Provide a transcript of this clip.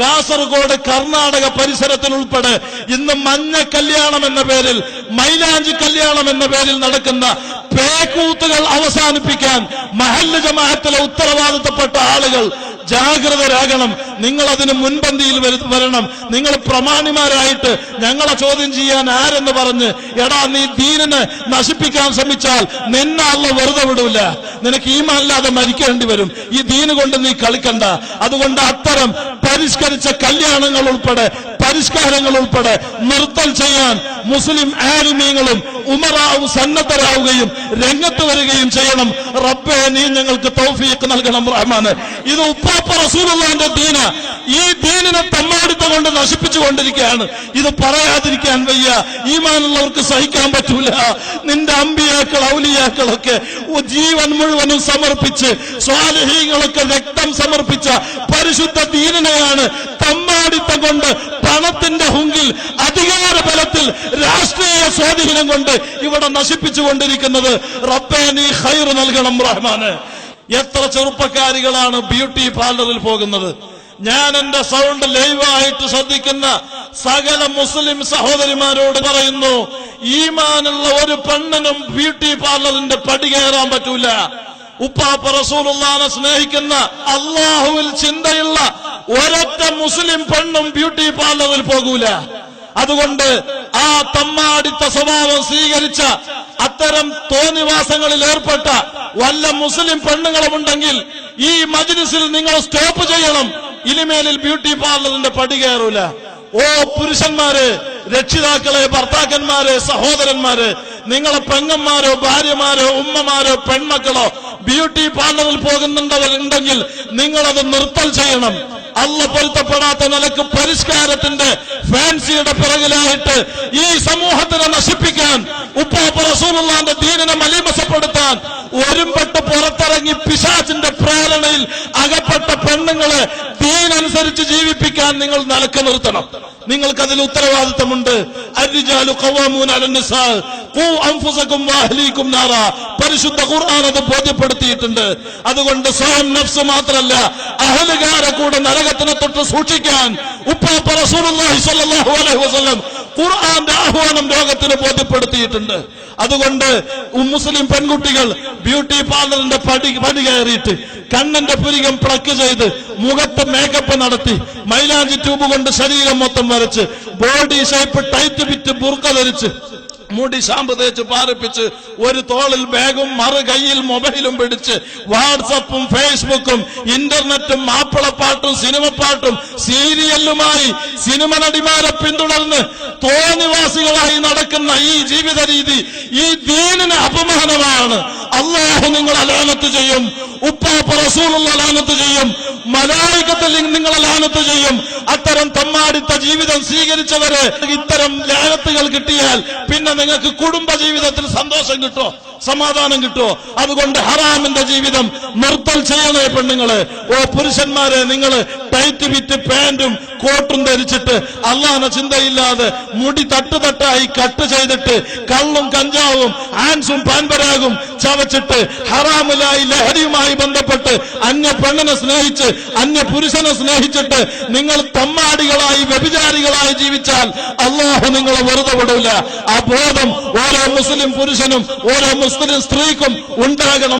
കാസർഗോഡ് കർണാടക പരിസരത്തിലുൾപ്പെടെ ഇന്ന് മഞ്ഞ കല്യാണം എന്ന പേരിൽ, മൈലാഞ്ചി കല്യാണം എന്ന പേരിൽ നടക്കുന്ന പേക്കൂത്തുകൾ അവസാനിപ്പിക്കാൻ മഹല്ല് ജമാഅത്തിലെ ഉത്തരവാദിത്തപ്പെട്ട ആളുകൾ ജാഗ്രതരാകണം. നിങ്ങൾ അതിന് മുൻപന്തിയിൽ വരണം. നിങ്ങൾ പ്രമാണിമാരായിട്ട് ഞങ്ങളെ ചോദ്യം ചെയ്യാൻ ആരെന്ന് പറഞ്ഞ് എടാ നീ ദീനിനെ നശിപ്പിക്കാൻ ശ്രമിച്ചാൽ നിന്നെ അല്ലാഹു വെറുതെ വിടൂല. നിനക്ക് ഈമാനില്ലാതെ മരിക്കേണ്ടി വരും. ഈ ദീന് കൊണ്ട് നീ കളിക്കണ്ട. അതുകൊണ്ട് അത്തരം പരിഷ്കരിച്ച കല്യാണങ്ങൾ ഉൾപ്പെടെ പരിഷ്കാരങ്ങൾ ഉൾപ്പെടെ നിർത്തൽ ചെയ്യാൻ മുസ്ലിം ആലിമീങ്ങളും ഉമറാവും സന്നദ്ധരാവുകയും രംഗത്ത് വരികയും ചെയ്യണം. റബ്ബേ നീ ഞങ്ങൾക്ക് തൗഫീഖ് നൽകണം റഹ്മാനെ. ഇത് ഉപ്പാപ്പ റസൂലുള്ളാഹിന്റെ ദീന. ഈ ദീനിനെ തമ്മാടിത്ത കൊണ്ട് നശിപ്പിച്ചുകൊണ്ടിരിക്കുകയാണ്. ഇത് പറയാതിരിക്കാൻ വയ്യ. ഈമാനുള്ളവർക്ക് സഹിക്കാൻ പറ്റൂല. നിന്റെ അമ്പിയാക്കൾ ഔലിയാക്കളൊക്കെ ജീവൻ മുഴുവനും സമർപ്പിച്ച് സ്വാലിഹീങ്ങളൊക്കെ രക്തം സമർപ്പിച്ച പരിശുദ്ധ ദീനിനെയാണ് തമ്മാടിത്തം കൊണ്ട്, പണത്തിന്റെ ഹുങ്കിൽ, അധികാര ബലത്തിൽ, രാഷ്ട്രീയ സ്വാധീനം കൊണ്ട് ഇവിടെ നശിപ്പിച്ചുകൊണ്ടിരിക്കുന്നത്. റബ്ബേ നീ ഖൈർ നൽകണം റഹ്മാനെ. എത്ര ചെറുപ്പക്കാരികളാണ് ബ്യൂട്ടി പാർലറിൽ പോകുന്നത്. ഞാൻ എന്റെ സൗണ്ട് ലൈവായിട്ട് ശ്രദ്ധിക്കുന്ന സകല മുസ്ലിം സഹോദരിമാരോട് പറയുന്നു, ഈമാനുള്ള ഒരു പെണ്ണിനും ബ്യൂട്ടി പാർലറിന്റെ പടി കയറാൻ പറ്റൂല. ഉപ്പാപ്പ റസൂലുള്ളാഹിനെ സ്നേഹിക്കുന്ന, അള്ളാഹുവിൽ ചിന്തയുള്ള ഒരൊറ്റ മുസ്ലിം പെണ്ണും ബ്യൂട്ടി പാർലറിൽ പോകൂല. അതുകൊണ്ട് ആ തമ്മാടിത്ത സ്വഭാവം സ്വീകരിച്ച, അത്തരം തോന്നിവാസങ്ങളിൽ ഏർപ്പെട്ട വല്ല മുസ്ലിം പെണ്ണുങ്ങളുമുണ്ടെങ്കിൽ ഈ മജ്‌ലിസിൽ നിങ്ങൾ സ്റ്റോപ്പ് ചെയ്യണം. ഇനിമേലിൽ ബ്യൂട്ടി പാർലറിന്റെ പടി കയറൂല. ഓ പുരുഷന്മാരെ, രക്ഷിതാക്കളെ, ഭർത്താക്കന്മാരെ, സഹോദരന്മാരെ, നിങ്ങളെ പെങ്ങന്മാരോ ഭാര്യമാരോ ഉമ്മമാരോ പെൺമക്കളോ ബ്യൂട്ടി പാർലറിൽ പോകുന്നുണ്ടെങ്കിൽ നിങ്ങളത് നിർത്തൽ ചെയ്യണം. അല്ലാഹു പൊരുത്തപ്പെടാത്ത നിലക്ക് പരിഷ്കാരത്തിന്റെ ഫാൻസിയുടെ പിറകിലായിട്ട് ഈ സമൂഹത്തിനെ നശിപ്പിക്കാൻ, ഉപ്പാപ്പ റസൂലുള്ളാഹിന്റെ ദീനിനെ മലീമസപ്പെടുത്താൻ ഒരുമ്പെട്ട് പുറത്തിറങ്ങി പിശാചിന്റെ പ്രേരണയിൽ അകപ്പെട്ട പെണ്ണുങ്ങളെ ദീനനുസരിച്ച് ജീവിപ്പിക്കാൻ നിങ്ങൾ നിലക്ക് നിർത്തണം. നിങ്ങൾക്കതിൽ ഉത്തരവാദിത്തമുണ്ട്. അർരിജാലു ഖവാമൂന അലന്നിസാ ഖൂ അൻഫുസകും വഅഹ്ലീകും നാറാ. പരിശുദ്ധ ഖുർആൻ അത് ബോധ്യപ്പെടുത്തിയിട്ടുണ്ട്. അതുകൊണ്ട് സ്വയം നഫ്സ് മാത്രമല്ല, അഹലുകാരെ കൂടെ നരകത്തിനെ തൊട്ട് സൂക്ഷിക്കാൻ ഉപ്പാപ്പ റസൂലുള്ളാഹി സ്വല്ലല്ലാഹു അലൈഹി വസല്ലം ഖുർആന്റെ ആഹ്വാനം ലോകത്തിന് ബോധ്യപ്പെടുത്തിയിട്ടുണ്ട്. അതുകൊണ്ട് മുസ്ലിം പെൺകുട്ടികൾ ബ്യൂട്ടി പാർലറിന്റെ പടി കയറിയിട്ട് കണ്ണന്റെ പുരികം പ്ലക്ക് ചെയ്ത് മുഖത്ത് മേക്കപ്പ് നടത്തി മൈലാഞ്ചി ട്യൂബ് കൊണ്ട് ശരീരം മൊത്തം വരച്ച് ബോഡി ഷേപ്പ് ടൈറ്റ് വിറ്റ് ബുർക്ക ധരിച്ച് മുടി ഷാമ്പ് തേച്ച് പാറിപ്പിച്ച് ഒരു തോളിൽ ബാഗും മറു കൈയിൽ മൊബൈലും പിടിച്ച് വാട്സപ്പും ഫേസ്ബുക്കും ഇന്റർനെറ്റും മാപ്പിളപ്പാട്ടും സിനിമപ്പാട്ടും സീരിയലുമായി സിനിമ നടിമാരെ പിന്തുടർന്ന് തോന്നിവാസികളായി നടക്കുന്ന ഈ ജീവിത രീതി ഈ ദീനിന് അപമാനമാണ്. അല്ലാഹു നിങ്ങൾ ലാനത്ത് ചെയ്യും. ഉപ്പാപ്പ റസൂലുള്ളാഹി ലാനത്ത് ചെയ്യും. മലായികത്ത് നിങ്ങളെ ലാനത്ത് ചെയ്യും. അത്തരം തമ്മാടിത്ത ജീവിതം സ്വീകരിച്ചവര് ഇത്തരം ലാനത്തുകൾ കിട്ടിയാൽ പിന്നെ നിങ്ങൾക്ക് കുടുംബ ജീവിതത്തിൽ സന്തോഷം കിട്ടോ, സമാധാനം കിട്ടോ? അതുകൊണ്ട് ഹറാമിന്റെ ജീവിതം നിർത്തൽ ചെയ്യണേ പെണ്ണുങ്ങള്. ഓ പുരുഷന്മാരെ, നിങ്ങൾ ടൈറ്റ് വിറ്റ് പാന്റും കോട്ടും ധരിച്ചിട്ട് അള്ളാഹുവിനെ ചിന്തയില്ലാതെ മുടി തട്ടുതട്ടായി കട്ട് ചെയ്തിട്ട് കള്ളും കഞ്ചാവും ആൻസും പാൻപരാഗും ചവച്ചിട്ട് ഹറാമിലായി ലഹരിയുമായി ബന്ധപ്പെട്ട് അന്യ പെണ്ണിനെ സ്നേഹിച്ച് അന്യ പുരുഷനെ സ്നേഹിച്ചിട്ട് നിങ്ങൾ തമ്മാടികളായി വ്യഭിചാരികളായി ജീവിച്ചാൽ അള്ളാഹു നിങ്ങളെ വെറുതെ വിടൂല. ആ ബോധം ഓരോ മുസ്ലിം പുരുഷനും ഓരോ മുസ്ലിം സ്ത്രീക്കും ഉണ്ടാകണം.